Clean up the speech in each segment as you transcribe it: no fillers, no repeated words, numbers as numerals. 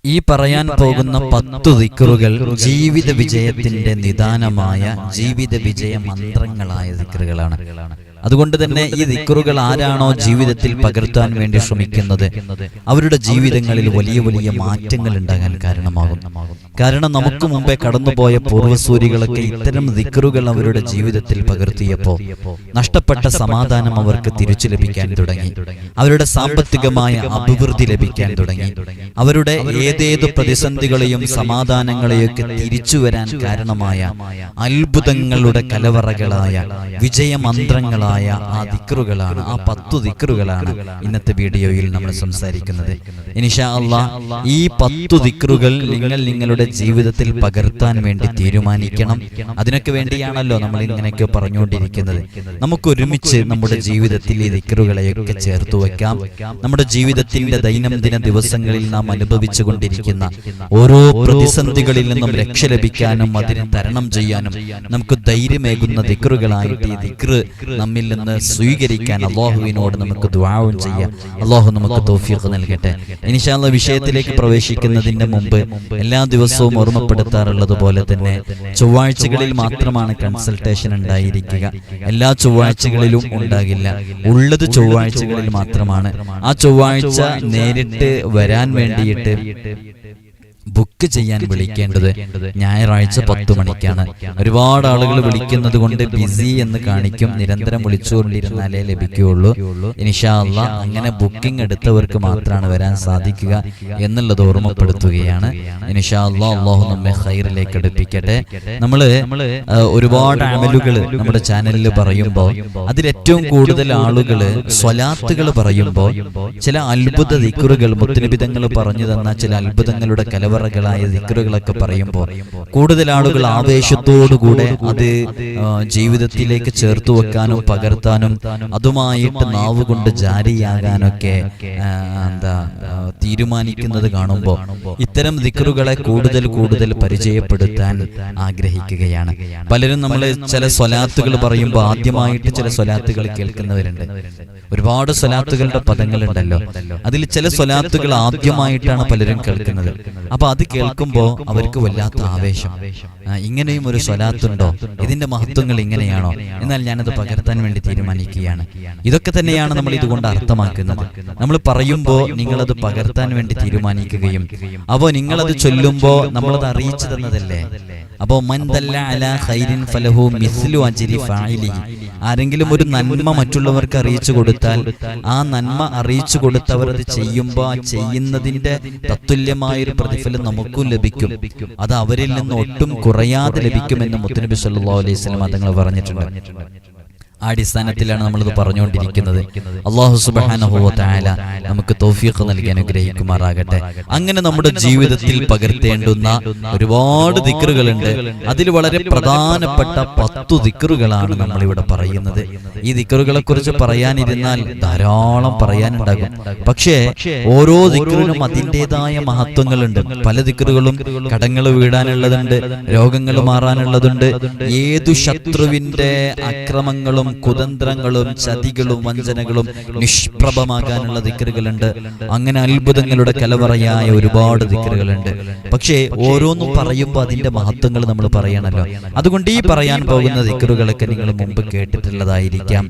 ഈ പറയാൻ പോകുന്ന 10 ദിക്റുകൾ ജീവിത വിജയത്തിന്റെ നിദാനമായ ജീവിത വിജയ മന്ത്രങ്ങളായ ദിക്റുകളാണ്. അതുകൊണ്ട് തന്നെ ഈ ദിക്റുകൾ ആരാണോ ജീവിതത്തിൽ പകർത്താൻ വേണ്ടി ശ്രമിക്കുന്നത് അവരുടെ ജീവിതങ്ങളിൽ വലിയ വലിയ മാറ്റങ്ങൾ ഉണ്ടാകാൻ കാരണമാകും. കാരണം നമുക്ക് മുമ്പേ കടന്നുപോയ പൂർവ്വസൂരികളൊക്കെ ഇത്തരം ദിക്റുകൾ അവരുടെ ജീവിതത്തിൽ പകർത്തിയപ്പോൾ നഷ്ടപ്പെട്ട സമാധാനം അവർക്ക് തിരിച്ചു ലഭിക്കാൻ തുടങ്ങി, അവരുടെ സാമ്പത്തികമായ അഭിവൃദ്ധി ലഭിക്കാൻ തുടങ്ങി, അവരുടെ ഏതേതു പ്രതിസന്ധികളെയും സമാധാനങ്ങളെയൊക്കെ തിരിച്ചു വരാൻ കാരണമായ അത്ഭുതങ്ങളുടെ കലവറകളായ വിജയമന്ത്രങ്ങളായ ആ ദിക്റുകളാണ്, ആ 10 ദിക്റുകളാണ് ഇന്നത്തെ വീഡിയോയിൽ നമ്മൾ സംസാരിക്കുന്നത്. ഇൻഷാ അല്ലാഹ് ഈ 10 ദിക്റുകൾ നിങ്ങൾ നിങ്ങളുടെ ജീവിതത്തിൽ പകർത്താൻ വേണ്ടി തീരുമാനിക്കണം. അതിനൊക്കെ വേണ്ടിയാണല്ലോ നമ്മൾ ഇങ്ങനെയൊക്കെ പറഞ്ഞുകൊണ്ടിരിക്കുന്നത്. നമുക്ക് ഒരുമിച്ച് നമ്മുടെ ജീവിതത്തിൽ ഈ ദിക്റുകളെയൊക്കെ ചേർത്ത് വെക്കാം. നമ്മുടെ ജീവിതത്തിന്റെ ദൈനംദിന ദിവസങ്ങളിൽ നാം അനുഭവിച്ചു കൊണ്ടിരിക്കുന്ന ഓരോ പ്രതിസന്ധികളിൽ നിന്നും രക്ഷ ലഭിക്കാനും അതിനെ തരണം ചെയ്യാനും നമുക്ക് ധൈര്യമേകുന്ന ദിക്റുകളായിട്ട് ഈ ദിക്റ് നമ്മിൽ നിന്ന് സ്വീകരിക്കാൻ അല്ലാഹുവിനോട് നമുക്ക് ദുആവും ചെയ്യാം. അല്ലാഹു നമുക്ക് തൗഫീഖ് നൽകട്ടെ. ഇൻഷാ അല്ലാഹ് വിഷയത്തിലേക്ക് പ്രവേശിക്കുന്നതിന്റെ മുമ്പ് എല്ലാ ദിവസവും ഓർമ്മപ്പെടുത്താറുള്ളത് പോലെ തന്നെ ചൊവ്വാഴ്ചകളിൽ മാത്രമാണ് കൺസൾട്ടേഷൻ ഉണ്ടായിരിക്കുക. എല്ലാ ചൊവ്വാഴ്ചകളിലും ഉണ്ടാകില്ല, ഉള്ളത് ചൊവ്വാഴ്ചകളിൽ മാത്രമാണ്. ആ ചൊവ്വാഴ്ച നേരിട്ട് വരാൻ വേണ്ടിയിട്ട് ബുക്ക് ചെയ്യാൻ വിളിക്കേണ്ടത് ഞായറാഴ്ച 10 മണിക്കാണ്. ഒരുപാട് ആളുകൾ വിളിക്കുന്നത് കൊണ്ട് ബിസി എന്ന് കാണിക്കും. നിരന്തരം വിളിച്ചുകൊണ്ടിരുന്നാലേ ലഭിക്കുകയുള്ളൂ. ഇൻഷാ അല്ലാഹ് അങ്ങനെ ബുക്കിംഗ് എടുത്തവർക്ക് മാത്രമാണ് വരാൻ സാധിക്കുക എന്നുള്ളത് ഓർമ്മപ്പെടുത്തുകയാണ്. ഇൻഷാ അല്ലാഹ് അല്ലാഹു നമ്മെ ഖൈറിലേക്ക് അടുപ്പിക്കട്ടെ. നമ്മള് ഒരുപാട് അമലുകൾ നമ്മുടെ ചാനലിൽ പറയുമ്പോൾ അതിലേറ്റവും കൂടുതൽ ആളുകൾ സ്വലാത്തുകൾ പറയുമ്പോൾ ചില അത്ഭുത ദിക്റുകൾ മുത്തുനബി തങ്ങൾ പറഞ്ഞു തന്ന ചില അത്ഭുതങ്ങളുടെ കലവറകളായ ദിക്റുകളൊക്കെ പറയുമ്പോൾ കൂടുതൽ ആളുകൾ ആവേശത്തോടുകൂടെ അത് ജീവിതത്തിലേക്ക് ചേർത്ത് വെക്കാനും പകർത്താനും അതുമായിട്ട് നാവ് കൊണ്ട് ജാരിയാകാനൊക്കെ തീരുമാനിക്കുന്നത് കാണുമ്പോൾ ഇത്തരം ദിക്റുകളെ കൂടുതൽ കൂടുതൽ പരിചയപ്പെടുത്താൻ ആഗ്രഹിക്കുകയാണ്. പലരും നമ്മൾ ചില സ്വലാത്തുകൾ പറയുമ്പോൾ ആദ്യമായിട്ട് ചില സ്വലാത്തുകൾ കേൾക്കുന്നവരുണ്ട്. ഒരുപാട് സ്വലാത്തുകളുടെ പദങ്ങളുണ്ടല്ലോ, അതിൽ ചില സ്വലാത്തുകൾ ആദ്യമായിട്ടാണ് പലരും കേൾക്കുന്നത്. അപ്പൊ അത് കേൾക്കുമ്പോൾ അവർക്ക് വല്ലാത്ത ആവേശം, ഇങ്ങനെയും ഒരു സ്വലാത്തുണ്ടോ, ഇതിന്റെ മഹത്വങ്ങൾ ഇങ്ങനെയാണോ, എന്നാൽ ഞാനത് പകർത്താൻ വേണ്ടി തീരുമാനിക്കുകയാണ്. ഇതൊക്കെ തന്നെയാണ് നമ്മൾ ഇതുകൊണ്ട് അർത്ഥമാക്കുന്നത്. നമ്മൾ പറയുമ്പോൾ നിങ്ങളത് പകർത്താൻ വേണ്ടി തീരുമാനിക്കുകയും അപ്പോ നിങ്ങളത് ചൊല്ലുമ്പോൾ നമ്മളത് അറിയിച്ചു തന്നതല്ലേ. അപ്പോ മൻ ദല്ല അലാ ഖൈരിൻ ഫലഹു മിസ്ലു അജ്രി ഫാഇലിഹി, ആരെങ്കിലും ഒരു നന്മ മറ്റുള്ളവർക്ക് അറിയിച്ചു കൊടുത്താൽ ആ നന്മ അറിയിച്ചു കൊടുത്തവർ അത് ചെയ്യുമ്പോൾ ആ ചെയ്യുന്നതിന്റെ തത്തുല്യമായൊരു പ്രതിഫലം നമുക്കും ലഭിക്കും. അത് അവരിൽ നിന്ന് ഒട്ടും കുറയാതെ ലഭിക്കുമെന്ന് മുത്തുനബി സല്ലല്ലാഹു അലൈഹി വസല്ലം തങ്ങൾ പറഞ്ഞിട്ടുണ്ട്. ആ അടിസ്ഥാനത്തിലാണ് നമ്മളിത് പറഞ്ഞുകൊണ്ടിരിക്കുന്നത്. അല്ലാഹു സുബ്ഹാനഹു വ തആല നമുക്ക് തൗഫീഖ് നൽകി അനുഗ്രഹിക്കുമാറാകട്ടെ. അങ്ങനെ നമ്മുടെ ജീവിതത്തിൽ പകർത്തേണ്ടുന്ന ഒരുപാട് ദിക്റുകളുണ്ട്. അതിൽ വളരെ പ്രധാനപ്പെട്ട 10 ദിക്റുകളാണ് നമ്മളിവിടെ പറയുന്നത്. ഈ ദിക്റുകളെ കുറിച്ച് പറയാനിരുന്നാൽ ധാരാളം പറയാനുണ്ടാകും. പക്ഷേ ഓരോ ദിക്റിനും അതിൻ്റെതായ മഹത്വങ്ങളുണ്ട്. പല ദിക്റുകളും കടങ്ങൾ വീടാനുള്ളതുണ്ട്, രോഗങ്ങൾ മാറാനുള്ളതുണ്ട്, ഏതു ശത്രുവിന്റെ അക്രമങ്ങളും കുതന്ത്രങ്ങളും ചതികളും വഞ്ചനകളും നിഷ്പ്രഭമാകാനുള്ള ദിക്റുകളുണ്ട്. അങ്ങനെ അത്ഭുതങ്ങളുടെ കലവറയായ ഒരുപാട് ദിക്റുകളുണ്ട്. പക്ഷേ ഓരോന്നും പറയുമ്പോൾ അതിന്റെ മഹത്വങ്ങൾ നമ്മൾ പറയണല്ലോ. അതുകൊണ്ട് ഈ പറയാൻ പോകുന്ന ദിക്റുകളൊക്കെ നിങ്ങൾ മുമ്പ് കേട്ടിട്ടുള്ളതായിരിക്കാം,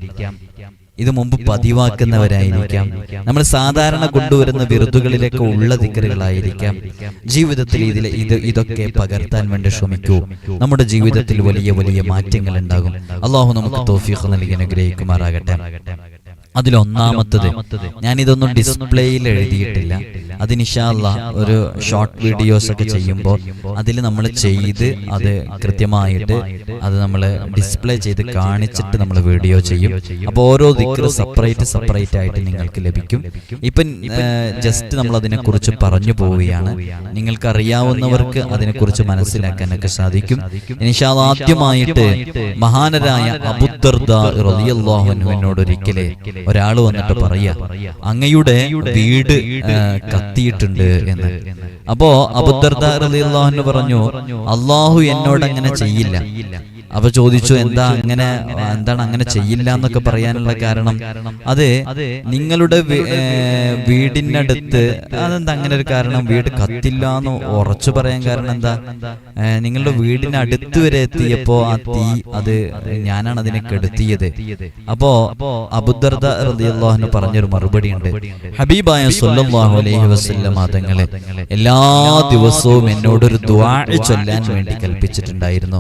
ഇത് മുമ്പ് പതിവാക്കുന്നവരായിരിക്കാം, നമ്മൾ സാധാരണ കൊണ്ടുവരുന്ന വിറുതുകളിലൊക്കെ ഉള്ള ദിക്റുകളായിരിക്കാം. ജീവിതത്തിൽ ഇതൊക്കെ പകർത്താൻ വേണ്ടി ശ്രമിക്കൂ. നമ്മുടെ ജീവിതത്തിൽ വലിയ വലിയ മാറ്റങ്ങൾ ഉണ്ടാകും. അല്ലാഹു നമുക്ക് തൗഫീഖ് നൽകി അനുഗ്രഹിക്കുമാറാകട്ടെ. അതിലൊന്നാമത്തത്, ഞാനിതൊന്നും ഡിസ്പ്ലേയിൽ എഴുതിയിട്ടില്ല, അത് ഇൻഷാ അല്ലാഹ് ഒരു ഷോർട്ട് വീഡിയോസ് ഒക്കെ ചെയ്യുമ്പോൾ അതിൽ നമ്മൾ ചെയ്ത് അത് കൃത്യമായിട്ട് അത് നമ്മൾ ഡിസ്പ്ലേ ചെയ്ത് കാണിച്ചിട്ട് നമ്മൾ വീഡിയോ ചെയ്യും. അപ്പോൾ ഓരോ ദിക്ർ സെപ്പറേറ്റ് ആയിട്ട് നിങ്ങൾക്ക് ലഭിക്കും. ഇപ്പം ജസ്റ്റ് നമ്മൾ അതിനെക്കുറിച്ച് പറഞ്ഞു പോവുകയാണ്. നിങ്ങൾക്ക് അറിയാവുന്നവർക്ക് അതിനെക്കുറിച്ച് മനസ്സിലാക്കാനൊക്കെ സാധിക്കും. ഇൻഷാ അല്ലാഹ് ആദ്യമായിട്ട് മഹാനരായ അബൂദർദാ റളിയല്ലാഹു അൻഹുവിനോട് ഒരിക്കലേ ഒരാൾ വന്നിട്ട് പറയാ, അങ്ങയുടെ വീട് കത്തിയിട്ടുണ്ട് എന്ന്. അപ്പോ അബൂദർദാ റളിയല്ലാഹു അൻഹു പറഞ്ഞു, അല്ലാഹു എന്നോട് അങ്ങനെ ചെയ്യില്ല, അപ്പൊ ചോദിച്ചു, എന്താണ് അങ്ങനെ ചെയ്യില്ല എന്നൊക്കെ പറയാനുള്ള കാരണം? അത് നിങ്ങളുടെ വീടിനടുത്ത് അതെന്താ അങ്ങനെ ഒരു കാരണം? വീട് കത്തില്ല എന്ന് ഉറച്ചു പറയാൻ കാരണം എന്താ? നിങ്ങളുടെ വീടിനടുത്ത് വരെ എത്തിയപ്പോ ആ തീ ഞാനാണ് അതിനെ കെടുത്തിയത്. അപ്പോ അബൂദർദ റളിയല്ലാഹു അൻഹു പറഞ്ഞൊരു മറുപടി ഉണ്ട്. ഹബീബായ സ്വല്ലല്ലാഹു അലൈഹി വസല്ലം തങ്ങളെ എല്ലാ ദിവസവും എന്നോടൊരു ദുആ ചൊല്ലാൻ വേണ്ടി കൽപ്പിച്ചിട്ടുണ്ടായിരുന്നു.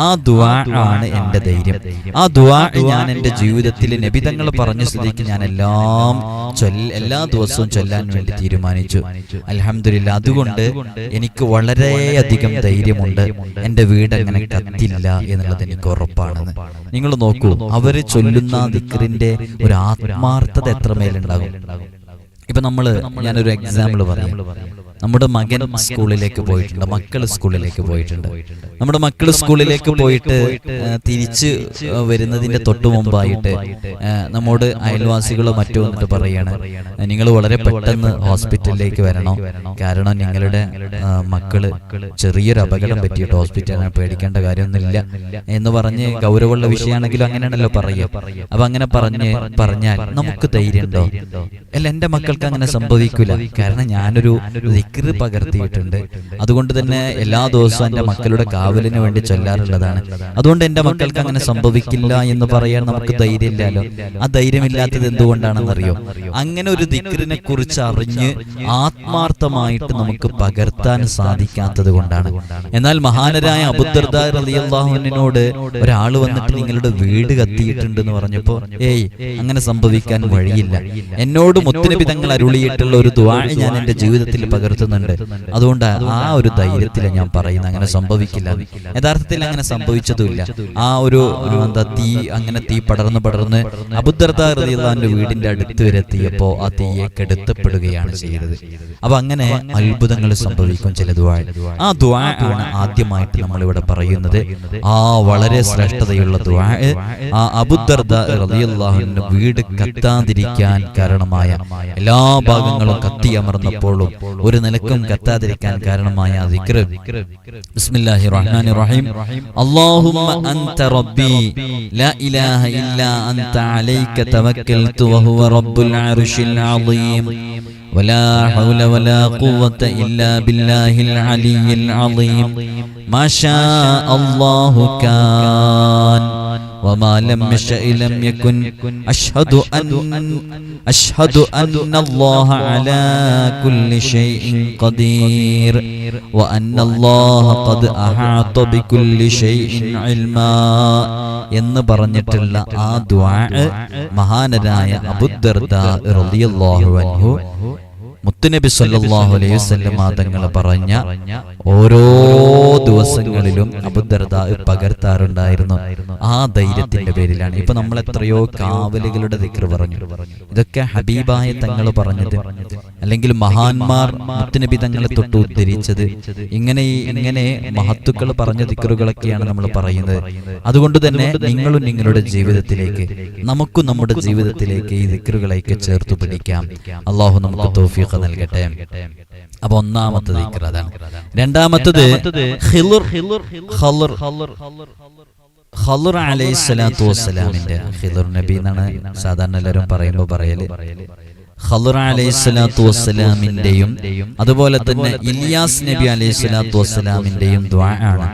ആ ദുആ ആണ് എന്റെ ധൈര്യം. ആ ദുആ ഞാൻ എന്റെ ജീവിതത്തിൽ നബി തങ്ങൾ പറഞ്ഞ സ്ഥിതിക്ക് ഞാൻ എല്ലാ ദിവസവും ചൊല്ലാൻ വേണ്ടി തീരുമാനിച്ചു. അൽഹംദുലില്ലാഹ്. അതുകൊണ്ട് എനിക്ക് വളരെയധികം ധൈര്യമുണ്ട്. എന്റെ വീട് അങ്ങനെ കത്തില്ല എന്നുള്ളത് എനിക്ക് ഉറപ്പാണെന്ന്. നിങ്ങൾ നോക്കൂ, അവര് ചൊല്ലുന്ന ദിക്റിന്റെ ഒരു ആത്മാർത്ഥത എത്രമേലുണ്ടാകും. ഇപ്പൊ ഞാനൊരു എക്സാമ്പിൾ പറയാം. നമ്മുടെ മകൻ സ്കൂളിലേക്ക് പോയിട്ടുണ്ട്, മക്കള് സ്കൂളിലേക്ക് പോയിട്ടുണ്ട്. നമ്മുടെ മക്കള് സ്കൂളിലേക്ക് പോയിട്ട് തിരിച്ച് വരുന്നതിന്റെ തൊട്ടു മുമ്പായിട്ട് നമ്മോട് അയൽവാസികളോ മറ്റോ വന്നിട്ട് പറയാണ്, നിങ്ങൾ വളരെ പെട്ടെന്ന് ഹോസ്പിറ്റലിലേക്ക് വരണം, കാരണം നിങ്ങളുടെ മക്കള് ചെറിയൊരു അപകടം പറ്റിയിട്ട് ഹോസ്പിറ്റലിനെ പേടിക്കേണ്ട കാര്യമൊന്നുമില്ല എന്ന് പറഞ്ഞ് ഗൗരവമുള്ള വിഷയമാണെങ്കിലും അങ്ങനെയാണല്ലോ പറയുക. അപ്പൊ അങ്ങനെ പറഞ്ഞാൽ നമുക്ക് ധൈര്യം ഉണ്ടോ? അല്ല, എന്റെ മക്കൾക്ക് അങ്ങനെ സംഭവിക്കില്ല, കാരണം ഞാനൊരു ദിക്ർ പകർത്തിയിട്ടുണ്ട്. അതുകൊണ്ട് തന്നെ എല്ലാ ദിവസവും എന്റെ മക്കളുടെ കാവലിന് വേണ്ടി ചൊല്ലാറുള്ളതാണ്. അതുകൊണ്ട് എന്റെ മക്കൾക്ക് അങ്ങനെ സംഭവിക്കില്ല എന്ന് പറയാൻ നമുക്ക് ധൈര്യമില്ലല്ലോ. ആ ധൈര്യമില്ലാത്തത് എന്തുകൊണ്ടാണെന്നറിയോ? അങ്ങനെ ഒരു ദിക്റിനെ കുറിച്ച് അറിഞ്ഞ് ആത്മാർത്ഥമായിട്ട് നമുക്ക് പകർത്താൻ സാധിക്കാത്തത് കൊണ്ടാണ്. എന്നാൽ മഹാനരായ അബൂദർദാ റളിയല്ലാഹു അൻഹുവിനോട് ഒരാൾ വന്നിട്ട് നിങ്ങളുടെ വീട് കത്തിയിട്ടുണ്ട് എന്ന് പറഞ്ഞപ്പോ, അങ്ങനെ സംഭവിക്കാൻ വഴിയില്ല, എന്നോട് മുത്തുനബി തങ്ങൾ അരുളിയിട്ടുള്ള ഒരു ദുആ ഞാൻ എന്റെ ജീവിതത്തിൽ പകർത്തുന്നുണ്ട്, അതുകൊണ്ട് ആ ഒരു ധൈര്യത്തിലാണ് ഞാൻ പറയുന്നത് അങ്ങനെ സംഭവിക്കില്ല. യഥാർത്ഥത്തിൽ അങ്ങനെ സംഭവിച്ചതുമില്ല. ആ ഒരു തീ പടർന്ന് അബൂദർദാ റളിയല്ലാഹു അൻഹു വീടിന്റെ അടുത്ത് വരെ എത്തിയപ്പോ ആ തീയെ കെടുത്തപ്പെടുകയാണ് ചെയ്തത്. അപ്പൊ അങ്ങനെ അത്ഭുതങ്ങൾ സംഭവിക്കും ചില ദുആ. ആ ദുആ ആണ് ആദ്യമായിട്ട് നമ്മൾ ഇവിടെ പറയുന്നത്. ആ വളരെ ശ്രേഷ്ഠതയുള്ള ദുആ, ആ അബൂദർദാ റളിയല്ലാഹു അൻഹു വീട് കത്താതിരിക്കാൻ കാരണമായ, എല്ലാ ഭാഗങ്ങളും കത്തിയമർന്നപ്പോഴും ഒരു നിലക്കും കത്താതിരിക്കാൻ കാരണമായ ദിക്ർ. ബിസ്മില്ലാഹിർ റഹ്മാനിർ റഹീം. അല്ലാഹുമ്മ അൻത റബ്ബി ലാ ഇലാഹ ഇല്ലാ അൻത അലൈക തവക്കൽതു വഹുവ റബ്ബുൽ അർശിൽ അളീം വലാ ഹൗല വലാ ഖുവത ഇല്ലാ ബില്ലാഹിൽ അലിയിൽ അളീം മാ ശാ അല്ലാഹു കാൻ وما لم يشأ لم يكن أشهد أن الله على كل شيء قدير وأن الله قد أحاط بكل شيء علما എന്ന് പറഞ്ഞിട്ടുള്ള ആ ദുആ മഹാനരായ അബൂദർദാ റളിയല്ലാഹു അൻഹു മുത്തുനബി സല്ലല്ലാഹു അലൈഹി വസല്ലം തങ്ങൾ പറഞ്ഞ ഓരോ ദിവസങ്ങളിലും അബൂദർദാ പകർത്താറുണ്ടായിരുന്നു. ആ ധൈര്യത്തിന്റെ പേരിലാണ്. ഇപ്പൊ നമ്മൾ എത്രയോ കാവലുകളുടെ ദിക്ർ പറഞ്ഞു. ഇതൊക്കെ ഹബീബായ തങ്ങൾ പറഞ്ഞത്, അല്ലെങ്കിൽ മഹാന്മാർ മുത്തുനബി തങ്ങളെ തൊട്ട് ഉദ്ധരിച്ചത്, ഇങ്ങനെ മഹത്തുക്കൾ പറഞ്ഞ ദിക്റുകളൊക്കെയാണ് നമ്മൾ പറയുന്നത്. അതുകൊണ്ട് തന്നെ നിങ്ങളും നിങ്ങളുടെ ജീവിതത്തിലേക്ക്, നമുക്കും നമ്മുടെ ജീവിതത്തിലേക്ക് ഈ ദിക്റുകളെയൊക്കെ ചേർത്തു പിടിക്കാം. അല്ലാഹു നമുക്ക് തൗഫീഖ് നൽകട്ടെ. അപ്പൊ ഒന്നാമത്തെ ദിക്ർ അതാണ്. രണ്ടാമത്തത് ഖളർ അലൈഹിസ്സലാത്തു വസ്സലാമിന്റെ, ഖളർ നബി എന്നാണ് സാധാരണ എല്ലാവരും പറയുമ്പോൾ പറയല്. ഖളർ അലൈഹിസ്സലാത്തു വസ്സലാമിന്റെയും അതുപോലെ തന്നെ ഇല്യാസ് നബി അലൈഹിസ്സലാത്തു വസ്സലാമിന്റെയും ദുആ ആണ്.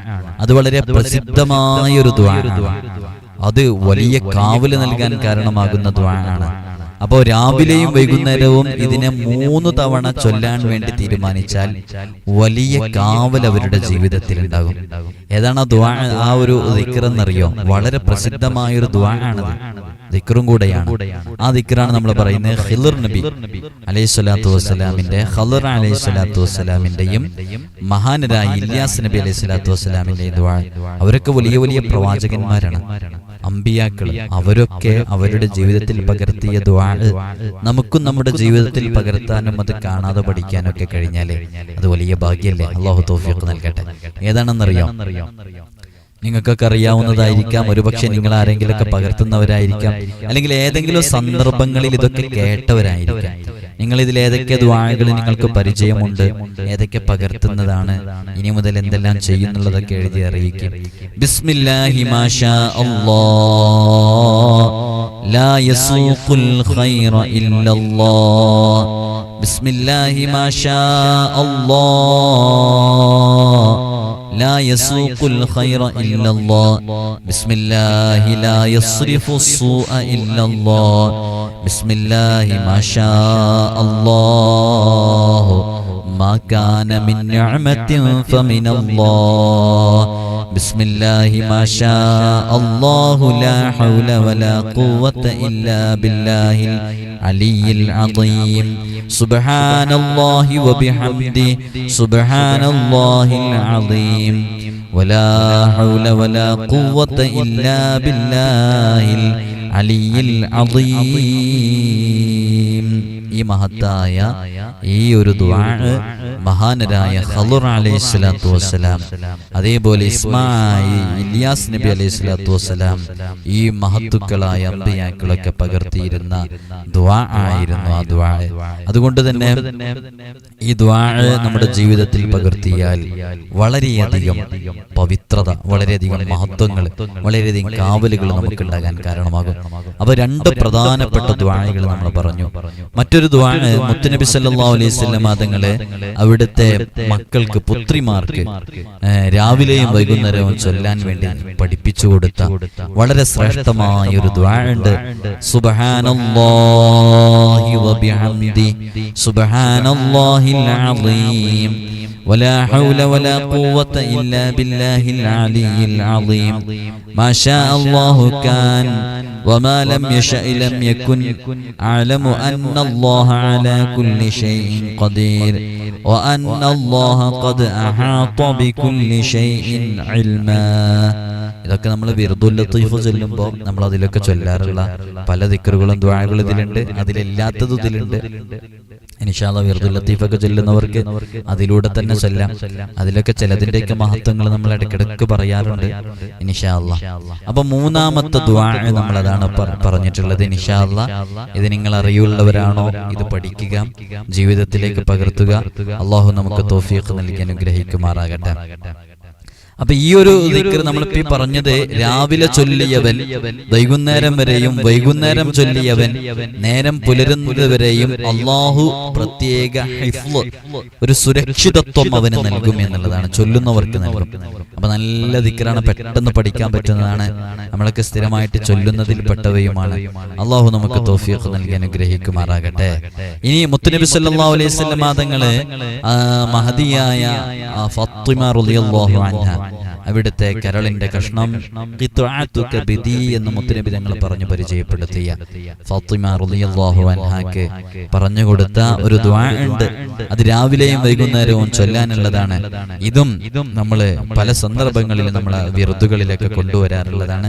അത് വളരെ പ്രസിദ്ധമായ ഒരു ദുആ ആണ്. അത് വലിയ കാവല് നൽകാൻ കാരണമാകുന്ന ദുആ ആണ്. അപ്പോ രാവിലെയും വൈകുന്നേരവും ഇതിനെ 3 തവണ ചൊല്ലാൻ വേണ്ടി തീരുമാനിച്ചാൽ വലിയ കാവൽ അവരുടെ ജീവിതത്തിൽ ഉണ്ടാകും. ഏതാണ് ആ ദുആ? ആ ഒരു ദിക്ർ എന്നറിയോ? വളരെ പ്രസിദ്ധമായൊരു ദുആ ആണത്, ദിക്റും കൂടെയാണ്. ആ ദിക്റാണ് നമ്മൾ പറയുന്നത്. ഖളർ നബി അലൈഹിസ്സലാത്തു വസ്സലാമിന്റെ, ഖളർ അലൈഹിസ്സലാത്തു വസ്സലാമിന്റെയും മഹാനരായ ഇല്യാസ് നബി അലൈഹിസ്സലാത്തു വസ്സലാമിന്റെയും ദുആ. അവരൊക്കെ വലിയ വലിയ പ്രവാചകന്മാരാണ്, അമ്പിയാക്കൾ. അവരൊക്കെ അവരുടെ ജീവിതത്തിൽ പകർത്തിയ ദുആ നമുക്കും നമ്മുടെ ജീവിതത്തിൽ പകർത്താനും അത് കാണാതെ പഠിക്കാനൊക്കെ കഴിഞ്ഞാലേ അത് വലിയ ഭാഗ്യല്ലേ. അല്ലാഹു തൗഫീഖ് നൽകട്ടെ. ഏതാണെന്നറിയാം? നിങ്ങൾക്കൊക്കെ അറിയാവുന്നതായിരിക്കാം, ഒരുപക്ഷെ നിങ്ങൾ ആരെങ്കിലുമൊക്കെ പകർത്തുന്നവരായിരിക്കാം, അല്ലെങ്കിൽ ഏതെങ്കിലും സന്ദർഭങ്ങളിൽ ഇതൊക്കെ കേട്ടവരായിരിക്കാം. നിങ്ങൾ ഇതിൽ ഏതൊക്കെ ദുആകൾ നിങ്ങൾക്ക് പരിചയമുണ്ട്, ഏതൊക്കെ പകർത്തുന്നതാണ്, ഇനി മുതൽ എന്തെല്ലാം ചെയ്യുന്നുള്ളതൊക്കെ എഴുതി അറിയിക്കും. ബിസ്മില്ലാഹി മാഷാ അല്ലാഹ് ലാ യസൂഖുൽ ഖൈറ ഇല്ലല്ലാഹ്. ബിസ്മില്ലാഹി മാഷാ അല്ലാഹ് لا يسوق الخير إلا الله. بسم الله لا يصرف السوء إلا الله. بسم الله ما شاء الله ما كان من نعمة فمن الله. بسم الله ما شاء الله لا حول ولا قوة إلا بالله العلي العظيم. سبحان الله وبحمده سبحان الله العظيم ولا حول ولا قوة إلا بالله العلي العظيم. ഈ മഹത്തായ ഈ ഒരു ദുആ മഹാനരായ ഖളുർ അലൈഹിസ്സലാത്തു വസ്സലാം, അതേപോലെ ഇല്യാസ് നബി അലൈഹിസ്സലാത്തു വസ്സലാം, ഈ മഹത്തുക്കളായ അമ്പിയാക്കളൊക്കെ പകർത്തിയിരുന്ന ദുആ ആയിരുന്നു ആ ദുആ. അതുകൊണ്ട് തന്നെ ഈ ദുആ നമ്മുടെ ജീവിതത്തിൽ പകർത്തിയാൽ വളരെയധികം പവിത്രത, വളരെയധികം മഹത്വങ്ങൾ, വളരെയധികം കാവലുകൾ നമുക്കുണ്ടാകാൻ കാരണമാകും. അപ്പോൾ രണ്ട് പ്രധാനപ്പെട്ട ദുആകൾ നമ്മൾ പറഞ്ഞു. മറ്റൊരു ദുആ മുത്തുനബി സല്ലല്ലാഹു അലൈഹി വസല്ലം തങ്ങളെ അവിടുത്തെ മക്കൾക്ക്, പുത്രിമാർക്ക് രാവിലെയും വൈകുന്നേരവും ചൊല്ലാൻ വേണ്ടി പഠിപ്പിച്ചു കൊടുത്ത വളരെ ശ്രേഷ്ഠമായ ഒരു ദുആ ഉണ്ട്. സുബ്ഹാനല്ലാഹി വബിഹംദി സുബ്ഹാനല്ലാഹിൽ അളീം ولا حول ولا قوة إلا بالله العلي العظيم. ما شاء الله كان وما لم يشأ لم يكن. أعلم أن الله على كل شيء قدير وأن الله قد أحاط بكل شيء علما. ഇതൊക്കെ നമ്മൾ വിർദുൽ ലത്തീഫ് ചൊല്ലുമ്പോൾ നമ്മൾ അതിലൊക്കെ ചൊല്ലാറുള്ള പല ദിക്റുകളും ദുആകളും ഇതിലുണ്ട്, അതിലെല്ലാത്തതും ഇതിലുണ്ട്. ഇൻഷാ അല്ലാഹ് വിർദുൽ ലത്തീഫൊക്കെ ചൊല്ലുന്നവർക്ക് അതിലൂടെ തന്നെ ചൊല്ലാം. അതിലൊക്കെ ചിലതിൻ്റെയൊക്കെ മഹത്വങ്ങൾ നമ്മൾ ഇടയ്ക്കിടയ്ക്ക് പറയാറുണ്ട് ഇൻഷാ അല്ലാഹ്. അപ്പൊ മൂന്നാമത്തെ ദുആ നമ്മൾ അതാണ് പറഞ്ഞിട്ടുള്ളത്. ഇൻഷാ അല്ലാഹ് ഇത് നിങ്ങൾ അറിയുള്ളവരാണോ ഇത് പഠിക്കുക, ജീവിതത്തിലേക്ക് പകർത്തുക. അല്ലാഹു നമുക്ക് തൗഫീഖ് നൽകി അനുഗ്രഹിക്കുമാറാകട്ടെ. അപ്പൊ ഈ ഒരു ദിക്ർ നമ്മളിപ്പോ ഈ പറഞ്ഞത് രാവിലെ ചൊല്ലിയവൻ വൈകുന്നേരം വരെയും, വൈകുന്നേരം ചൊല്ലിയവൻ നേരം പുലരുന്നത് വരെയും അള്ളാഹു പ്രത്യേക ഹിഫ്ള്, ഒരു സുരക്ഷിതത്വം അവന് നൽകും എന്നുള്ളതാണ്, ചൊല്ലുന്നവർക്ക് നൽകും. അപ്പൊ നല്ല ദിക്റാണ്, പെട്ടെന്ന് പഠിക്കാൻ പറ്റുന്നതാണ്, നമ്മളൊക്കെ സ്ഥിരമായിട്ട് ചൊല്ലുന്നതിൽ പെട്ടവയുമാണ്. അള്ളാഹു നമുക്ക് തൗഫീഖ് നൽകി അനുഗ്രഹിക്കുമാറാകട്ടെ. ഇനി മുത്തുനബി സല്ലല്ലാഹു അലൈഹി വസല്ലം തങ്ങള് മഹദിയായ ഫാത്തിമ റളിയല്ലാഹു അൻഹ, അവിടുത്തെ കരളിന്റെ കഷ്ണം എന്ന് മുത്തുനബി തങ്ങൾ പറഞ്ഞു പരിചയപ്പെടുത്തിയ ഫാത്തിമ റളിയല്ലാഹു അൻഹാക്ക് പറഞ്ഞു കൊടുത്ത ഒരു ദുആ ഉണ്ട്. അത് രാവിലെയും വൈകുന്നേരവും ചൊല്ലാനുള്ളതാണ്. ഇതും നമ്മൾ പല സന്ദർഭങ്ങളിൽ നമ്മൾ വിറുതുകളിലൊക്കെ കൊണ്ടുവരാറുള്ളതാണ്.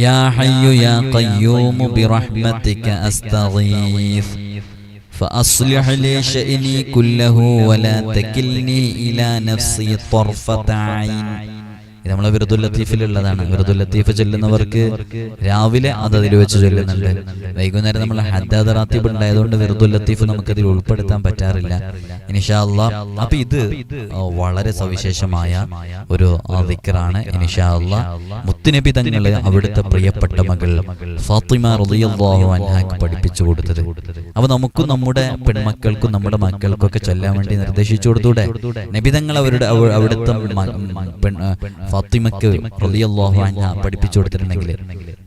യാ ഹയ്യു യാ ഖയ്യൂമു ബിറഹ്മതിക അസ്തഗീസ് فأصلح لي شأني كله ولا تكلني إلى نفسي طرفة عين. ഇത് നമ്മളെ വിർദുൽ ലത്തീഫിലുള്ളതാണ്. വിർദുൽ ലത്തീഫ് ചൊല്ലുന്നവർക്ക് രാവിലെ അത് അതിൽ വെച്ച് ചൊല്ലുന്നുണ്ട്. വൈകുന്നേരം നമ്മൾ ഹദ്ദാദ് റാത്തീബ് ഉണ്ടായതുകൊണ്ട് വിർദുൽ ലത്തീഫ് നമുക്കതിൽ ഉൾപ്പെടുത്താൻ പറ്റാറില്ല ഇൻഷാ അല്ലാഹ്. അപ്പൊ ഇത് വളരെ സവിശേഷമായ ഒരു ദിക്റാണ് ഇൻഷാ അല്ലാഹ്. മുത്തുനബി തങ്ങള് അവിടുത്തെ പ്രിയപ്പെട്ട മകൾ ഫാത്തിമ റളിയല്ലാഹു അൻഹാക്ക് പഠിപ്പിച്ചു കൊടുത്തത്. അപ്പൊ നമുക്കും നമ്മുടെ പെൺമക്കൾക്കും നമ്മുടെ മക്കൾക്കൊക്കെ ചൊല്ലാൻ വേണ്ടി നിർദ്ദേശിച്ചു കൊടുത്തൂടെ? നബി തങ്ങൾ അവിടുത്തെ ഫാത്തിമക്ക് റളിയല്ലാഹു അൻഹ പഠിപ്പിച്ചു കൊടുത്തിട്ടുണ്ടെങ്കിൽ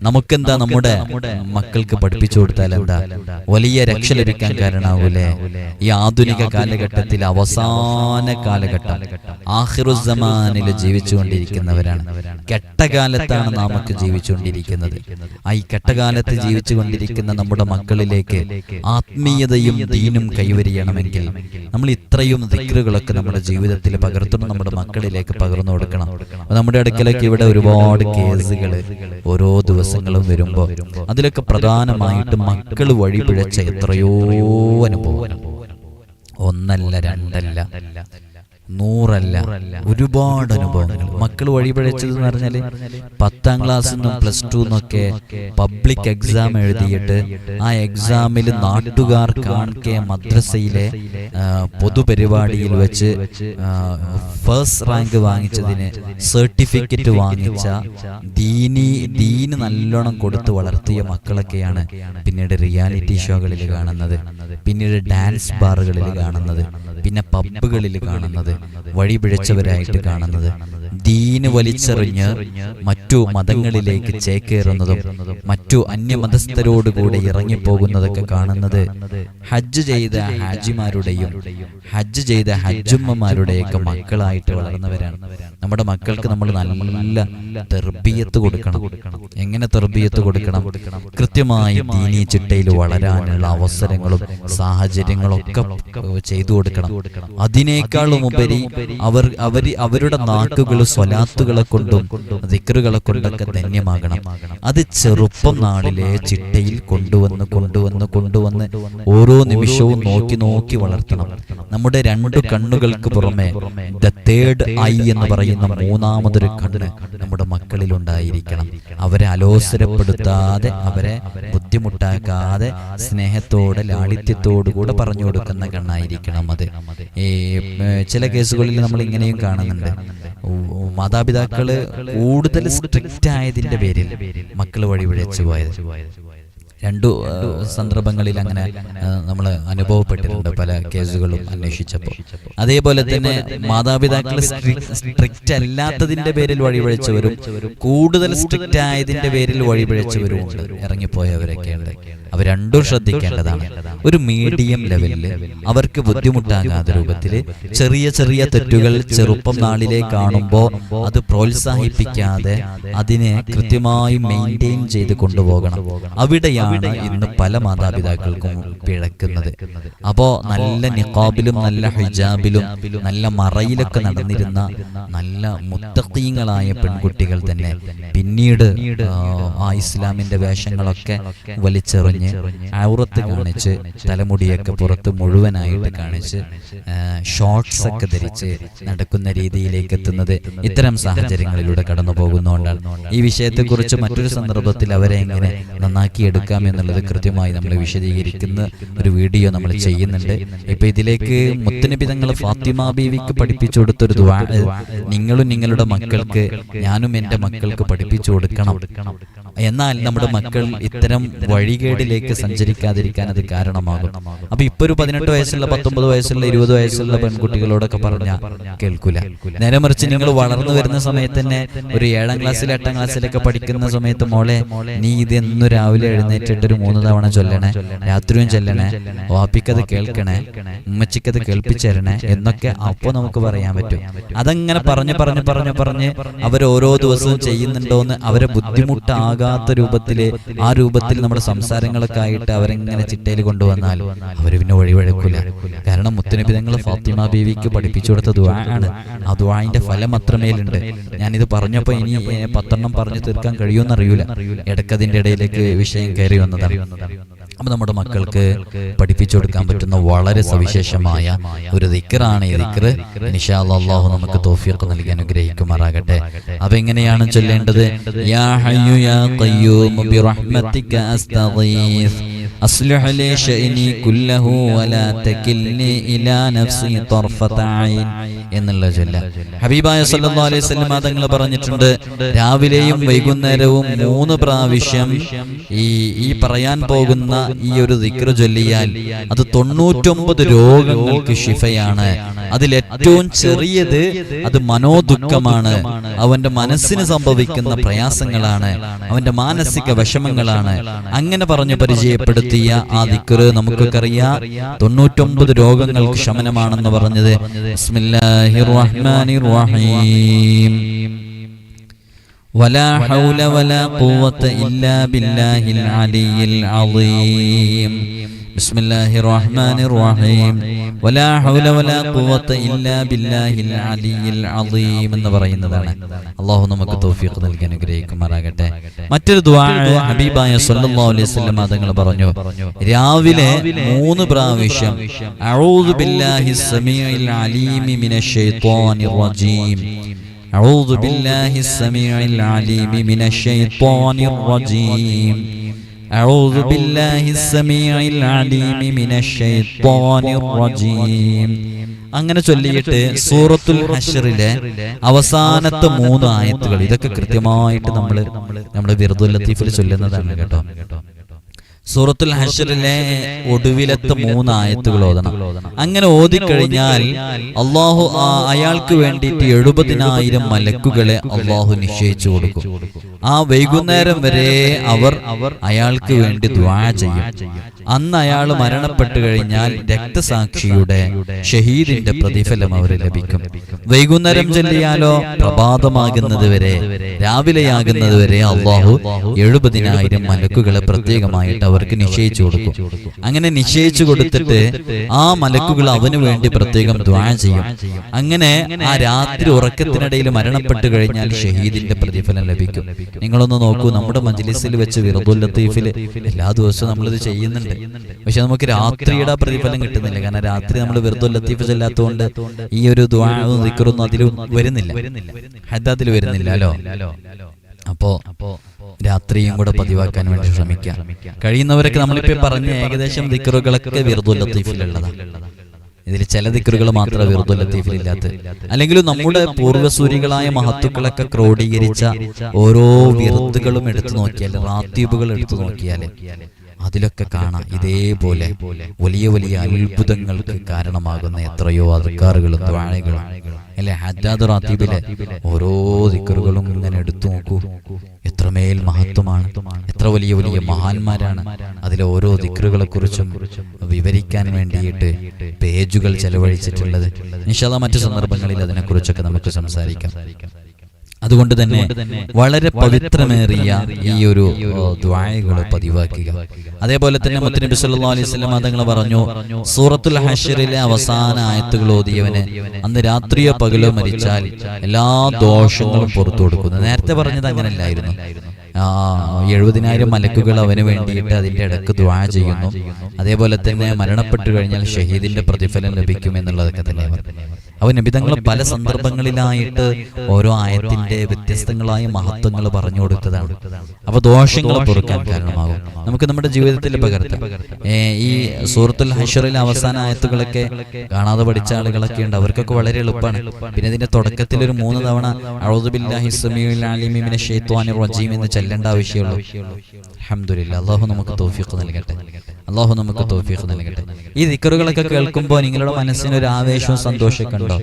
നമുക്കെന്താ, നമ്മുടെ മക്കൾക്ക് പഠിപ്പിച്ചു കൊടുത്താൽ എന്താ വലിയ രക്ഷ ലഭിക്കാൻ കാരണമാവൂലേ? ഈ ആധുനിക കാലഘട്ടത്തിൽ അവസാന കാലഘട്ടം ആഖിറുസ്സമാനിൽ ജീവിച്ചുകൊണ്ടിരിക്കുന്നവരാണ്. കെട്ടകാലത്താണ് നാമൊക്കെ ജീവിച്ചുകൊണ്ടിരിക്കുന്നത്. ഈ കെട്ടകാലത്ത് ജീവിച്ചുകൊണ്ടിരിക്കുന്ന നമ്മുടെ മക്കളിലേക്ക് ആത്മീയതയും ദീനും കൈവരിയണമെങ്കിൽ നമ്മൾ ഇത്രയും ദിക്റുകളൊക്കെ നമ്മുടെ ജീവിതത്തിൽ പകർത്തണം, നമ്മുടെ മക്കളിലേക്ക് പകർന്നു കൊടുക്കണം. നമ്മുടെ അടുക്കലേക്ക് ഇവിടെ ഒരുപാട് കേസുകൾ ഓരോ ദിവസങ്ങളും വരുമ്പോൾ അതിലൊക്കെ പ്രധാനമായിട്ട് മക്കൾ വഴിപിഴച്ച എത്രയോ അനുഭവം, ഒന്നല്ല രണ്ടല്ല. 100 ഒരുപാട് അനുഭവങ്ങൾ. മക്കൾ വഴിപിഴച്ചതെന്ന് പറഞ്ഞാൽ 10ാം ക്ലാസ്സിൽ നിന്നും +2 എന്നൊക്കെ പബ്ലിക് എക്സാം എഴുതിയിട്ട് ആ എക്സാമിൽ നാട്ടുകാർ കാണിക്കെ മദ്രസയിലെ പൊതുപരിപാടിയിൽ വെച്ച് ഫസ്റ്റ് റാങ്ക് വാങ്ങിച്ചതിന് സർട്ടിഫിക്കറ്റ് വാങ്ങിച്ച ദീന് നല്ലോണം കൊടുത്ത് വളർത്തിയ മക്കളൊക്കെയാണ് പിന്നീട് റിയാലിറ്റി ഷോകളിൽ കാണുന്നത്, പിന്നീട് ഡാൻസ് ബാറുകളിൽ കാണുന്നത്, പിന്നെ പബ്ബുകളിൽ കാണുന്നത്, വഴി പിഴച്ചവരായിട്ട് കാണുന്നത്. ദീന് വലിച്ചെറിഞ്ഞ് മറ്റു മതങ്ങളിലേക്ക് ചേക്കേറുന്നതും മറ്റു അന്യമതസ്ഥരോടുകൂടെ ഇറങ്ങിപ്പോകുന്നതൊക്കെ കാണുന്നത് ഹജ്ജ് ചെയ്ത ഹാജിമാരുടെയും ഹജ്ജ് ചെയ്ത ഹജ്ജുമ്മമാരുടെയൊക്കെ മക്കളായിട്ട് വളർന്നവരാണ്. നമ്മുടെ മക്കൾക്ക് നമ്മൾ നല്ല തർബിയത്ത് കൊടുക്കണം. എങ്ങനെ തർബിയത്ത് കൊടുക്കണം? കൃത്യമായി ദീനീ ചിട്ടയിൽ വളരാനുള്ള അവസരങ്ങളും സാഹചര്യങ്ങളും ഒക്കെ ചെയ്തു കൊടുക്കണം. അതിനേക്കാളും ഉപരി അവരുടെ നാക്കുകൾ സ്വലാത്തുകളെ കൊണ്ടും ദിക്റുകളെ കൊണ്ടൊക്കെ ധന്യമാകണം. അത് ചെറുപ്പം നാളിലെ ചിട്ടയിൽ കൊണ്ടുവന്ന് ഓരോ നിമിഷവും നോക്കി വളർത്തണം. നമ്മുടെ 2 കണ്ണുകൾക്ക് പുറമെ ദ തേർഡ് ഐ എന്ന് പറയുന്ന 3ാമതൊരു കണ്ണ് നമ്മുടെ മക്കളിൽ ഉണ്ടായിരിക്കണം. അവരെ അലോസരപ്പെടുത്താതെ, അവരെ ബുദ്ധിമുട്ടാക്കാതെ, സ്നേഹത്തോടെ ലാളിത്യത്തോടുകൂടെ പറഞ്ഞു കൊടുക്കുന്ന കണ്ണായിരിക്കണം അത്. ചില കേസുകളിൽ നമ്മൾ ഇങ്ങനെയും കാണുന്നുണ്ട്. മാതാപിതാക്കള് കൂടുതൽ സ്ട്രിക്റ്റ് ആയതിന്റെ പേരിൽ മക്കൾ വഴിപിഴച്ചു പോയത്. 2 സന്ദർഭങ്ങളിൽ അങ്ങനെ നമ്മൾ അനുഭവപ്പെട്ടിട്ടുണ്ട് പല കേസുകളും അന്വേഷിച്ചപ്പോൾ. അതേപോലെ തന്നെ മാതാപിതാക്കൾ സ്ട്രിക്റ്റ് അല്ലാത്തതിന്റെ പേരിൽ വഴിപിഴച്ചവരും കൂടുതൽ സ്ട്രിക്റ്റ് ആയതിന്റെ പേരിൽ വഴിപിഴച്ചവരും ഉണ്ട്, ഇറങ്ങിപ്പോയവരൊക്കെ ഉണ്ട്. അവർ 2 ശ്രദ്ധിക്കേണ്ടതാണ്. ഒരു മീഡിയം ലെവലിൽ അവർക്ക് ബുദ്ധിമുട്ടാകാത്ത രൂപത്തിൽ ചെറിയ തെറ്റുകൾ ചെറുപ്പം നാളിലെ കാണുമ്പോൾ അത് പ്രോത്സാഹിപ്പിക്കാതെ അതിനെ കൃത്യമായി മെയിൻറ്റെയിൻ ചെയ്ത് കൊണ്ടുപോകണം. അവിടെയാണ് ഇന്ന് പല മാതാപിതാക്കൾക്കും പിഴക്കുന്നത്. അപ്പോ നല്ല നിഖാബിലും നല്ല ഹിജാബിലും നല്ല മറയിലൊക്കെ നടന്നിരുന്ന നല്ല മുത്തഖീങ്ങളായ പെൺകുട്ടികൾ തന്നെ പിന്നീട് ആ ഇസ്ലാമിന്റെ വേഷങ്ങളൊക്കെ വലിച്ചെറിഞ്ഞ് ഔറത്ത് കാണിച്ച് തലമുടിയൊക്കെ പുറത്ത് മുഴുവനായിട്ട് കാണിച്ച് ഷോർട്സ് ഒക്കെ ധരിച്ച് നടക്കുന്ന രീതിയിലേക്ക് എത്തുന്നത് ഇത്തരം സാഹചര്യങ്ങളിലൂടെ കടന്നു പോകുന്നതുകൊണ്ടാണ്. ഈ വിഷയത്തെക്കുറിച്ച് മറ്റൊരു സന്ദർഭത്തിൽ അവരെ എങ്ങനെ നന്നാക്കിയെടുക്കാം എന്നുള്ളത് കൃത്യമായി നമ്മൾ വിശദീകരിക്കുന്ന ഒരു വീഡിയോ നമ്മൾ ചെയ്യുന്നുണ്ട്. ഇപ്പൊ ഇതിലേക്ക് മുത്തുനബി തങ്ങൾ ഫാത്തിമ ബീവിക്ക് പഠിപ്പിച്ചു കൊടുത്തൊരു ദുആ നിങ്ങളും നിങ്ങളുടെ മക്കൾക്ക്, ഞാനും എൻ്റെ മക്കൾക്ക് പഠിപ്പിച്ചു കൊടുക്കണം. എന്നാൽ നമ്മുടെ മക്കൾ ഇത്തരം വഴികേടിലേക്ക് സഞ്ചരിക്കാതിരിക്കാൻ അത് കാരണമാകും. അപ്പൊ ഇപ്പൊ ഒരു 18 വയസ്സുള്ള 19 വയസ്സുള്ള 20 വയസ്സുള്ള പെൺകുട്ടികളോടൊക്കെ പറഞ്ഞാൽ കേൾക്കൂല. നേരെ മറിച്ച് നിങ്ങൾ വളർന്നു വരുന്ന സമയത്ത് തന്നെ ഒരു 7ാം ക്ലാസ്സിൽ 8ാം ക്ലാസ്സിലൊക്കെ പഠിക്കുന്ന സമയത്ത് മോളെ നീ ഇത് എന്നും രാവിലെ എഴുന്നേറ്റിട്ട് ഒരു 3 തവണ ചൊല്ലണേ, രാത്രിയും ചൊല്ലണേ, വാപ്പിക്കത് കേൾക്കണേ, ഉമ്മച്ചിക്കത് കേൾപ്പിച്ചേരണേ എന്നൊക്കെ അപ്പൊ നമുക്ക് പറയാൻ പറ്റും. അതങ്ങനെ പറഞ്ഞ് അവർ ഓരോ ദിവസവും ചെയ്യുന്നുണ്ടോന്ന് അവരെ ബുദ്ധിമുട്ടാകാത്ത രൂപത്തില് ആ രൂപത്തിൽ നമ്മുടെ സംസാരങ്ങളൊക്കെ ആയിട്ട് അവരെങ്ങനെ ചിട്ടയിൽ കൊണ്ടുവന്നാൽ അവർ പിന്നെ വഴിവഴക്കൂല. കാരണം മുത്തുനബി തങ്ങൾ ഫാത്തിമ ബീവിക്ക് പഠിപ്പിച്ചു കൊടുത്ത ദുആ ആണ്. ആ ദുആന്റെ ഫലം അത്രമേലുണ്ട്. ഞാനിത് പറഞ്ഞപ്പോ ഇനി 10 പറഞ്ഞു തീർക്കാൻ കഴിയുമെന്നറിയൂല, ഇടക്കതിന്റെ ഇടയിലേക്ക് വിഷയം കയറി വന്നതാണ്. അപ്പൊ നമ്മുടെ മക്കൾക്ക് പഠിപ്പിച്ചു കൊടുക്കാൻ പറ്റുന്ന വളരെ സവിശേഷമായ ഒരു ദിക്റാണ് ഈ ദിക്ർ. ഇൻഷാ അല്ലാഹ് നമുക്ക് തൗഫീഖ് നൽകി അനുഗ്രഹിക്കുമാറാകട്ടെ. അപ്പൊ എങ്ങനെയാണ് ചൊല്ലേണ്ടത്? യാ ഹയ്യു യാ ഖയ്യൂം ബിറഹ്മതിക അസ്തഗീസ് അസ്ലിഹ് ലി ശഅനി കുല്ലഹു വലാ തകിൽനി ഇലാ നഫ്സി തർഫത ഐൻ എന്നുള്ള ചൊല്ല ഹബീബായ സല്ലല്ലാഹു അലൈഹി വസല്ലം തങ്ങൾ പറഞ്ഞിട്ടുണ്ട്. രാവിലെയും വൈകുന്നേരവും 3 പ്രാവശ്യം ഈ പറയാൻ പോകുന്ന ഈ ഒരു ദിക്ർ ചൊല്ലിയാൽ അത് 99 രോഗങ്ങൾക്ക് ശിഫയാണ്. അതിലേറ്റവും ചെറിയത് അത് മനോദുഃഖമാണ്, അവന്റെ മനസ്സിന് സംഭവിക്കുന്ന പ്രയാസങ്ങളാണ്, അവന്റെ മാനസിക വിഷമങ്ങളാണ്. അങ്ങനെ പറഞ്ഞു പരിചയപ്പെടുത്തിയ ആ ദിക്ർ നമുക്കൊക്കെ അറിയാം 99 രോഗങ്ങൾക്ക് ശമനമാണെന്ന് പറഞ്ഞത്. ബിസ്മില്ലാഹിർ റഹ്മാനിർ റഹീം. വലാ ഹൗല വലാ ഖുവത ഇല്ലാ ബില്ലാഹിൽ അലിയിൽ അളീം. ബിസ്മില്ലാഹിർ റഹ്മാനിർ റഹീം വലാ ഹൗല വലാ ഖുവത ഇല്ലാ ബില്ലാഹിൽ അലിയിൽ അളീം എന്ന് പറയുന്നതാണ്. അല്ലാഹു നമുക്ക് തൗഫീഖ് നൽകി അനുഗ്രഹിക്കുമാറാകട്ടെ. മറ്റൊരു ദുആ ഹബീബായ സല്ലല്ലാഹു അലൈഹി വസല്ലം തങ്ങൾ പറഞ്ഞു, രാവിലെ 3 പ്രാവശ്യം അഊദു ബില്ലാഹിസ് സമീഇൽ അലീം മിനശ് ശൈത്വാനിർ റജീം, അഊദു ബില്ലാഹിസ് സമീഇൽ അലീം മിനശ് ശൈത്വാനിർ റജീം, അഊദു ബില്ലാഹിസ് സമീഇൽ അലീം മിനശ് ശൈത്വാനിർ റജീം. അങ്ങനെ ചൊല്ലിയിട്ട് സൂറത്തുൽ ഹശ്റിലെ അവസാനത്തെ 3 ആയത്തുകൾ, ഇതൊക്കെ കൃത്യമായിട്ട് നമ്മുടെ വിർദുൽ ലത്തീഫിൽ ചൊല്ലുന്നതാണ് കേട്ടോ. സൂറത്തുൽ ഹശ്റിലെ ഒടുവിലത്തെ 3 ആയത്തുകൾ ഓതണം. അങ്ങനെ ഓതിക്കഴിഞ്ഞാൽ അള്ളാഹു അയാൾക്ക് വേണ്ടിയിട്ട് 70,000 മലക്കുകളെ അള്ളാഹു നിശ്ചയിച്ചു കൊടുക്കും. ആ വൈകുന്നേരം വരെ അവർ അയാൾക്ക് വേണ്ടി ദുആ ചെയ്യും. അന്ന് അയാൾ മരണപ്പെട്ടു കഴിഞ്ഞാൽ രക്തസാക്ഷിയുടെ ഷഹീദിന്റെ പ്രതിഫലം അവർ ലഭിക്കും. വൈകുന്നേരം ചൊല്ലിയാലോ പ്രഭാതമാകുന്നത് വരെ, രാവിലെയാകുന്നത് വരെ അള്ളാഹു 70,000 മലക്കുകളെ പ്രത്യേകമായിട്ട് അവർക്ക് നിശ്ചയിച്ചു കൊടുക്കും. അങ്ങനെ നിശ്ചയിച്ചു കൊടുത്തിട്ട് ആ മലക്കുകൾ അവന് വേണ്ടി പ്രത്യേകം ദുആ ചെയ്യും. അങ്ങനെ ആ രാത്രി ഉറക്കത്തിനിടയിൽ മരണപ്പെട്ടു കഴിഞ്ഞാൽ ഷഹീദിന്റെ പ്രതിഫലം ലഭിക്കും. നിങ്ങളൊന്ന് നോക്കൂ, നമ്മുടെ മജ്ലിസിൽ വെച്ച് വിർദുൽ ലത്തീഫിൽ എല്ലാ ദിവസവും നമ്മളിത് ചെയ്യുന്നുണ്ട്. പക്ഷെ നമുക്ക് രാത്രിയുടെ പ്രതിഫലം കിട്ടുന്നില്ല. കാരണം രാത്രി നമ്മൾ വിർദുൽ ലത്തീഫ് ചെല്ലാത്തതുകൊണ്ട് ഈ ഒരു ദുആഉം ദിക്റൊന്നും അതിൽ വരുന്നില്ല, ഹദ്ദാത്തിൽ വരുന്നില്ലല്ലോ. അപ്പോ രാത്രിയും കൂടെ പതിവാക്കാൻ വേണ്ടി ശ്രമിക്കാം. കഴിയുന്നവരൊക്കെ നമ്മളിപ്പോ പറഞ്ഞ ഏകദേശം ദിക്റുകളൊക്കെ വിർദുൽ ലത്തീഫിലുള്ളതാണ്. ഇതിൽ ചില ദിക്റുകൾ മാത്രമേ വിർദുൽ ലത്തീഫിൽ ഇല്ലാത്ത, അല്ലെങ്കിലും നമ്മുടെ പൂർവ്വസൂരികളായ മഹത്തുക്കളൊക്കെ ക്രോഡീകരിച്ച ഓരോ വിർദുകളും എടുത്തു നോക്കിയാൽ, റാത്തീബുകൾ എടുത്തു നോക്കിയാൽ അതിലൊക്കെ കാണാം ഇതേപോലെ വലിയ വലിയ അത്ഭുതങ്ങൾക്ക് കാരണമാകുന്ന എത്രയോ അദ്കാറുകളും ദുആകളും അല്ലെ. ഹദ്ദാദ് റാത്തീബിലെ ഓരോ ദിക്റുകളും ഇങ്ങനെ എടുത്തു നോക്കൂ, എത്രമേൽ മഹത്വമാണ്, എത്ര വലിയ വലിയ മഹാന്മാരാണ് അതിലെ ഓരോ ദിക്റുകളെ കുറിച്ചും വിവരിക്കാൻ വേണ്ടിയിട്ട് പേജുകൾ ചെലവഴിച്ചിട്ടുള്ളത്. ഇൻഷാ അല്ലാഹ് മറ്റു സന്ദർഭങ്ങളിൽ അതിനെക്കുറിച്ചൊക്കെ നമുക്ക് സംസാരിക്കാം. അതുകൊണ്ട് തന്നെ വളരെ പവിത്രമേറിയ ഈ ഒരു ദുആകൾ പതിവാക്കുക. അതേപോലെ തന്നെ മുത്തനബി സല്ലല്ലാഹു അലൈഹി വസല്ലം തങ്ങൾ പറഞ്ഞു, സൂറത്തുൽ ഹശ്റിലെ അവസാന ആയത്തുകൾ ഓതിയവന് അന്ന് രാത്രിയോ പകലോ മരിച്ചാൽ എല്ലാ ദോഷങ്ങളും പുറത്തു കൊടുക്കുന്നു. നേരത്തെ പറഞ്ഞത് അങ്ങനെയല്ലായിരുന്നു. 70,000 മലക്കുകൾ അവന് വേണ്ടിയിട്ട് അതിന്റെ ഇടക്ക് ദുആ ചെയ്യുന്നു. അതേപോലെ തന്നെ മരണപ്പെട്ടു കഴിഞ്ഞാൽ ഷഹീദിന്റെ പ്രതിഫലം ലഭിക്കും എന്നുള്ളതൊക്കെ തന്നെ അവൻ നബിതങ്ങൾ പല സന്ദർഭങ്ങളിലായിട്ട് ഓരോ ആയത്തിന്റെ വ്യത്യസ്തങ്ങളായ മഹത്വങ്ങൾ പറഞ്ഞു കൊടുത്തതാണ്. അപ്പൊ ദോഷങ്ങൾ പൊറുക്കാൻ കാരണമാകും. നമുക്ക് നമ്മുടെ ജീവിതത്തിൽ പകർത്താം. ഈ സൂറത്തുൽ ഹശ്റിലെ അവസാന ആയത്തുകളൊക്കെ കാണാതെ പഠിച്ച ആളുകളൊക്കെ ഉണ്ട്, അവർക്കൊക്കെ വളരെ എളുപ്പമാണ്. പിന്നെ ഇതിന്റെ തുടക്കത്തിൽ ഒരു 3 തവണ അഊദു ബില്ലാഹിസ് സമീഉൽ അലീം മിനശ് ശൈത്വാനിർ റജീം എന്ന് ചെല്ലേണ്ട ആവശ്യമുള്ളൂ. അൽഹംദുലില്ലാഹ്. അല്ലാഹു നമുക്ക് തൗഫീഖ് നൽകട്ടെ. അല്ലാഹു നമുക്ക് തൗഫീഖ് നൽകട്ടെ. ഈ ദിക്റുകളൊക്കെ കേൾക്കുമ്പോൾ നിങ്ങളുടെ മനസ്സിന് ഒരു ആവേശവും സന്തോഷമൊക്കെ ഉണ്ടോ?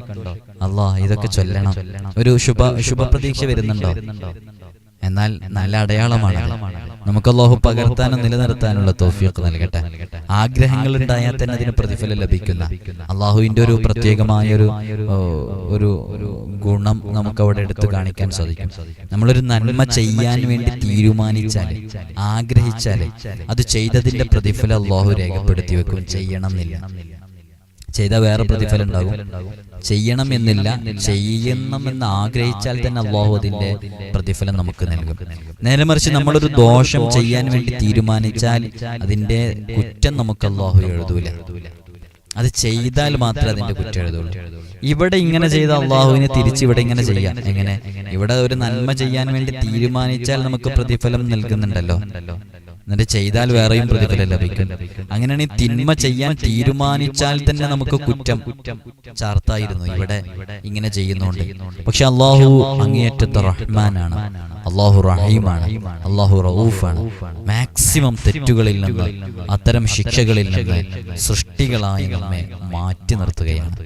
അല്ലാഹ് ഇതൊക്കെ ചൊല്ലണം, ഒരു ശുഭപ്രതീക്ഷ വരുന്നുണ്ടോ? എന്നാൽ നല്ല അടയാളമാണ്. നമുക്ക് അല്ലാഹു പകർത്താനും നിലനിർത്താനുള്ള തൗഫീഖ് നൽകട്ടെ. ആഗ്രഹങ്ങൾ ഉണ്ടായാൽ തന്നെ അതിന് പ്രതിഫലം ലഭിക്കുന്ന അല്ലാഹുവിന്റെ ഒരു പ്രത്യേകമായ ഒരു ഗുണം നമുക്ക് അവിടെ എടുത്തു കാണിക്കാൻ സാധിക്കും. നമ്മളൊരു നന്മ ചെയ്യാൻ വേണ്ടി തീരുമാനിച്ചാൽ, ആഗ്രഹിച്ചാൽ അത് ചെയ്തതിന്റെ പ്രതിഫലം അല്ലാഹു രേഖപ്പെടുത്തി വെക്കും. ചെയ്യണം എന്നില്ല, ചെയ്താൽ വേറെ പ്രതിഫലം ഉണ്ടാകും. ചെയ്യണം എന്നില്ല, ചെയ്യണമെന്ന് ആഗ്രഹിച്ചാൽ തന്നെ അല്ലാഹു അതിന്റെ പ്രതിഫലം നമുക്ക് നൽകും. നേരെ മറിച്ച് നമ്മളൊരു ദോഷം ചെയ്യാൻ വേണ്ടി തീരുമാനിച്ചാൽ അതിന്റെ കുറ്റം നമുക്ക് അല്ലാഹു എഴുതൂല. അത് ചെയ്താൽ മാത്രമേ അതിന്റെ കുറ്റം എഴുതുള്ളൂ. ഇവിടെ ഇങ്ങനെ ചെയ്ത അള്ളാഹുവിനെ തിരിച്ച് ഇവിടെ ഇങ്ങനെ ചെയ്യാം. എങ്ങനെ? ഇവിടെ ഒരു നന്മ ചെയ്യാൻ വേണ്ടി തീരുമാനിച്ചാൽ നമുക്ക് പ്രതിഫലം നൽകുന്നുണ്ടല്ലോ, എന്നിട്ട് ചെയ്താൽ വേറെയും പ്രതിഫലം ലഭിക്കും. അങ്ങനെയാണ് ഈ തിന്മ ചെയ്യാൻ തീരുമാനിച്ചാൽ തന്നെ നമുക്ക് കുറ്റം ചാർത്തായിരുന്നു ഇവിടെ ഇങ്ങനെ ചെയ്യുന്നുണ്ട്. പക്ഷെ അള്ളാഹു അങ്ങേയറ്റത്തെ റഹ്മാനാണ്, അള്ളാഹു റഹീമാണ്, അള്ളാഹു റഊഫാണ്. മാക്സിമം തെറ്റുകളിൽ നിന്ന്, അത്തരം ശിക്ഷകളിൽ നിന്ന് സൃഷ്ടികളായി നമ്മെ മാറ്റി നിർത്തുകയാണ്.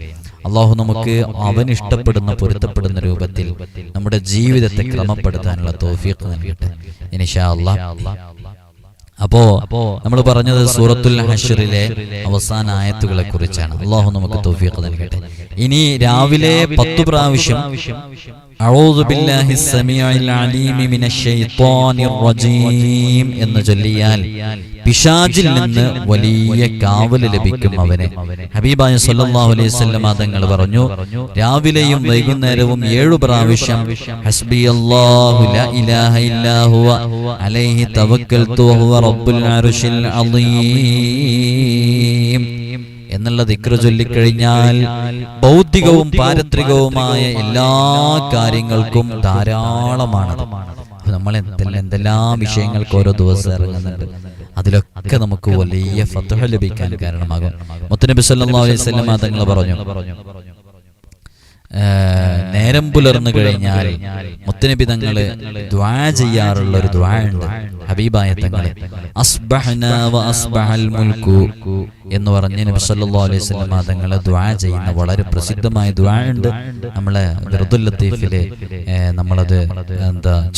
അള്ളാഹു നമുക്ക് അവൻ ഇഷ്ടപ്പെടുന്ന, പൊരുത്തപ്പെടുന്ന രൂപത്തിൽ നമ്മുടെ ജീവിതത്തെ ക്രമപ്പെടുത്താനുള്ള തൗഫീഖ് നൽകട്ടെ ഇൻഷാ അല്ലാഹ്. അപ്പോ നമ്മൾ പറഞ്ഞത് സൂറത്തുൽ ഹശ്റിലെ അവസാന ആയത്തുകളെ കുറിച്ചാണ്. അള്ളാഹു നമുക്ക് തൗഫീഖ് നൽകട്ടെ. ഇനി രാവിലെ 10 പ്രാവശ്യം അഊദു ബില്ലാഹിസ് സമീഉൽ അലീം മിനശ് ശൈത്വാനിർ റജീം എന്ന് ചൊല്ലിയാൽ പിശാചിൽ നിന്ന് വലിയ കാവൽ ലഭിക്കും അവന്. ഹബീബായ സല്ലല്ലാഹു അലൈഹി വസല്ലം തങ്ങൾ പറഞ്ഞു, രാവിലെയും വൈകുന്നേരവും 7 പ്രാവശ്യം ഹസ്ബിയല്ലാഹു ലാ ഇലാഹ ഇല്ലാ ഹുവ അലൈഹി തവക്കൽതു വഹുവ റബ്ബുൽ അർശിൽ അളീം എന്നുള്ള ദിക്ർ ചൊല്ലിക്കഴിഞ്ഞാൽ ഭൗതികവും പാരത്രികവുമായ എല്ലാ കാര്യങ്ങൾക്കും ധാരാളമാണത്. നമ്മൾ എന്തെല്ലാം വിഷയങ്ങൾക്ക് ഓരോ ദിവസം ഇറങ്ങുന്നുണ്ട്, അതിലൊക്കെ നമുക്ക് വലിയ ഫത്ഹ് ലഭിക്കാൻ കാരണമാകും. മുത്തുനബി സല്ലല്ലാഹു അലൈഹി വസല്ലം തങ്ങൾ പറഞ്ഞു, നേരം പുലർന്നു കഴിഞ്ഞാൽ മുത്തുനബി തങ്ങള് ദുആ ചെയ്യാറുള്ള ഒരു ദുആ ഉണ്ട്. ഹബീബായ തങ്ങളെ അസ്ബഹ്നാ വ അസ്ബഹൽ മുൽക്കു എന്ന് പറഞ്ഞ് നബി സല്ലല്ലാഹു അലൈഹി വസല്ലം തങ്ങളെ ദുആ ചെയ്യുന്ന വളരെ പ്രസിദ്ധമായ ദുആ ഉണ്ട്. നമ്മളെ വിർദുൽ ലത്തീഫിലെ നമ്മളത്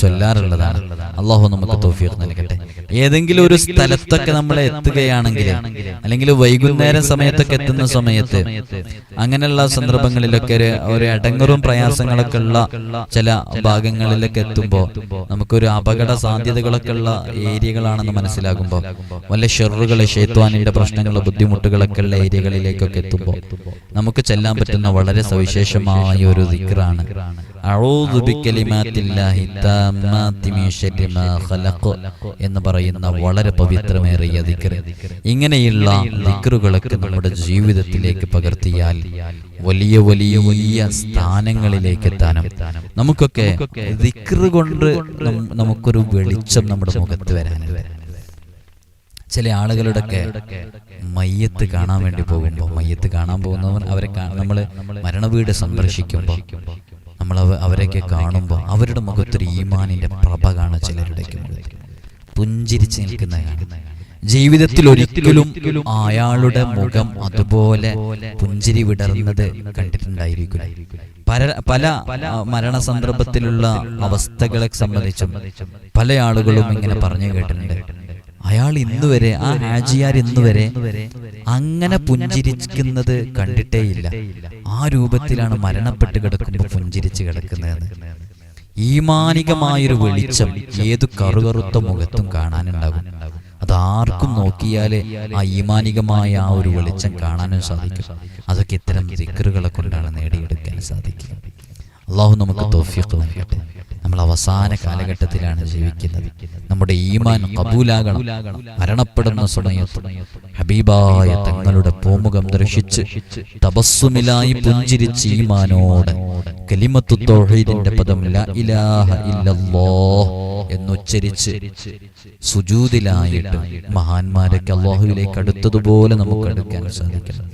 ചൊല്ലാറുള്ളതാണ്. അല്ലാഹു നമുക്ക് തൗഫീഖ് നൽകട്ടെ. ഏതെങ്കിലും ഒരു സ്ഥലത്തൊക്കെ നമ്മൾ എത്തുകയാണെങ്കിൽ, അല്ലെങ്കിൽ വൈകുന്നേരം സമയത്തൊക്കെ എത്തുന്ന സമയത്ത്, അങ്ങനെയുള്ള സന്ദർഭങ്ങളിലൊക്കെ ഒരു അടങ്ങറും പ്രയാസങ്ങളൊക്കെ ഉള്ള ചില ഭാഗങ്ങളിലൊക്കെ എത്തുമ്പോൾ നമുക്കൊരു അപകട സാധ്യതകളൊക്കെ ഉള്ള ഏരിയകളാണെന്ന് മനസ്സിലാകുമ്പോൾ, വല്ല ഷെറുകള്, ശൈത്വാനിന്റെ പ്രശ്നങ്ങൾ, ബുദ്ധിമുട്ടുകളൊക്കെ ഉള്ള ഏരിയകളിലേക്കൊക്കെ എത്തുമ്പോൾ നമുക്ക് ചെല്ലാൻ പറ്റുന്ന വളരെ സവിശേഷമായ ഒരു ദിക്റാണ് അഊദു ബികലിമാത്തില്ലാഹി താമ്മാതി മിൻ ശർരി മാ ഖലഖ് എന്ന് പറയുന്ന വളരെ പവിത്രമേറിയ ദിക്ർ. ഇങ്ങനെയുള്ള ദിക്റുകളൊക്കെ നമ്മുടെ ജീവിതത്തിലേക്ക് പകർത്തിയാൽ വലിയ വലിയ വലിയ സ്ഥാനങ്ങളിലേക്ക് എത്താനും, നമുക്കൊക്കെ ദിക്ർ കൊണ്ട് നമുക്കൊരു വെളിച്ചം നമ്മുടെ മുഖത്ത് വരാനുണ്ട്. ചില ആളുകളുടെയൊക്കെ മയ്യത്ത് കാണാൻ വേണ്ടി പോകുമ്പോൾ, മയ്യത്ത് കാണാൻ പോകുന്നവൻ അവരെ നമ്മൾ മരണവീട് സന്ദർശിക്കുമ്പോൾ നമ്മൾ അവരെയൊക്കെ കാണുമ്പോൾ അവരുടെ മുഖത്തൊരു ഈമാനിന്റെ പ്രഭ കാണാൻ ചിലരുടെയൊക്കെ മുഖത്ത് പുഞ്ചിരിച്ച് നിൽക്കുന്നതാണ്. ജീവിതത്തിൽ ഒരിക്കലും അയാളുടെ മുഖം അതുപോലെ പുഞ്ചിരി വിടർന്നത് കണ്ടിട്ടുണ്ടായിരിക്കില്ല. പല മരണ സന്ദർഭത്തിലുള്ള അവസ്ഥകളെ സംബന്ധിച്ചും പല ആളുകളും ഇങ്ങനെ പറഞ്ഞു കേട്ടിട്ടുണ്ട്. അയാൾ ഇന്നുവരെ, ആ ഹാജിയാർ ഇന്നുവരെ അങ്ങനെ പുഞ്ചിരിക്കുന്നത് കണ്ടിട്ടേയില്ല. ആ രൂപത്തിലാണ് മരണപ്പെട്ട് കിടക്കുമ്പോൾ പുഞ്ചിരിച്ച് കിടക്കുന്നത്. ഈമാനികമായൊരു വെളിച്ചം ഏതു കറുകറുത്ത മുഖത്തും കാണാനുണ്ടാകും. അതാർക്കും നോക്കിയാലേ ആ ഈമാനികമായ ആ ഒരു വെളിച്ചം കാണാനും സാധിക്കും. അതൊക്കെ ഇത്തരം ദിക്റുകളെ കൊണ്ടാണ് നേടിയെടുക്കാൻ സാധിക്കുക. അള്ളാഹു നമുക്ക് തൗഫീഖ് നൽകട്ടെ. നമ്മൾ അവസാന കാലഘട്ടത്തിലാണ് ജീവിക്കുന്നത്. നമ്മുടെ ഈമാൻ ഖബൂലാകണം. മരണപ്പെടുന്ന സമയത്ത് ഹബീബായ തങ്ങളുടെ പൂമുഖം ദർശിച്ച് തബസ്സുമിലായി പുഞ്ചിരിച്ച് ഈമാനോടെ കലിമത്തു തൗഹീദിന്റെ പദം ലാ ഇലാഹ ഇല്ലല്ലാഹ് എന്നുച്ചരിച്ച് സുജൂദിലായിട്ട് മഹാന്മാരൊക്കെ അല്ലാഹുവിലേക്ക് അടുത്തതുപോലെ നമുക്ക് അടുക്കാൻ സാധിക്കണം.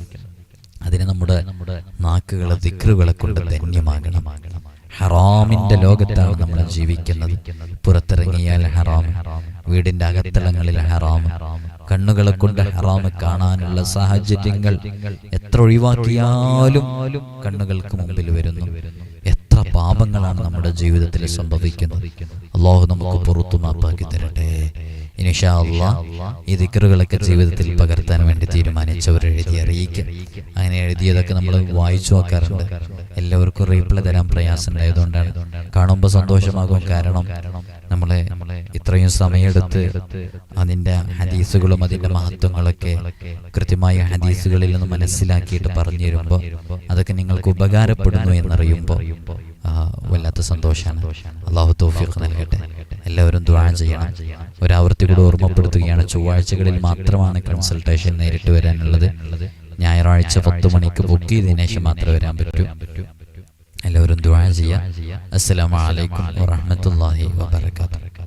അതിന് നമ്മുടെ നാക്കുകളെ ദിക്റുകളെ കൊണ്ട് ധന്യമാകണം. ഹറാമിന്റെ ലോകത്താണ് നമ്മൾ ജീവിക്കുന്നത്. പുറത്തിറങ്ങിയാൽ ഹറാം, വീടിന്റെ അകത്തളങ്ങളിൽ ഹറാം, കണ്ണുകളെ കൊണ്ട് ഹറാം കാണാനുള്ള സാഹചര്യങ്ങൾ എത്ര ഒഴിവാക്കിയാലും കണ്ണുകൾക്ക് മുമ്പിൽ വരുന്നു. എത്ര പാപങ്ങളാണ് നമ്മുടെ ജീവിതത്തിൽ സംഭവിക്കുന്നത്. അല്ലാഹു നമുക്ക് പുറത്തു മാപ്പാക്കി തരട്ടെ. ഇൻഷാ അല്ലാഹ് ഈ ദിക്റുകളൊക്കെ ജീവിതത്തിൽ പകർത്താൻ വേണ്ടി തീരുമാനിച്ചവർ എഴുതി അറിയിക്കുക. അങ്ങനെ എഴുതിയതൊക്കെ നമ്മൾ വായിച്ചു നോക്കാറുണ്ട്. എല്ലാവർക്കും റീപ്ലൈ തരാൻ പ്രയാസം ഉണ്ടായതുകൊണ്ടാണ്. കാണുമ്പോൾ സന്തോഷമാകും. കാരണം നമ്മളെ ഇത്രയും സമയമെടുത്ത് അതിൻ്റെ ഹദീസുകളും അതിൻ്റെ മഹത്വങ്ങളൊക്കെ കൃത്യമായ ഹദീസുകളിൽ നിന്ന് മനസ്സിലാക്കിയിട്ട് പറഞ്ഞു തരുമ്പോൾ അതൊക്കെ നിങ്ങൾക്ക് ഉപകാരപ്പെടുന്നു എന്നറിയുമ്പോൾ വല്ലാത്ത സന്തോഷമാണ്. അല്ലാഹു തൗഫീഖ് നൽകട്ടെ. എല്ലാവരും ദുആ ചെയ്യണം. ഒരാവർത്തി കൂടെ ഓർമ്മപ്പെടുത്തുകയാണ്, ചൊവ്വാഴ്ചകളിൽ മാത്രമാണ് കൺസൾട്ടേഷൻ നേരിട്ട് വരാനുള്ളത്. ഞായറാഴ്ച 10 മണിക്ക് ബുക്ക് ചെയ്തതിനു ശേഷം മാത്രമേ വരാൻ പറ്റൂ. എല്ലാവരും ദുആ ചെയ്യുക. അസ്സലാമു അലൈക്കും വറഹ്മത്തുള്ളാഹി വബറകാതുഹു.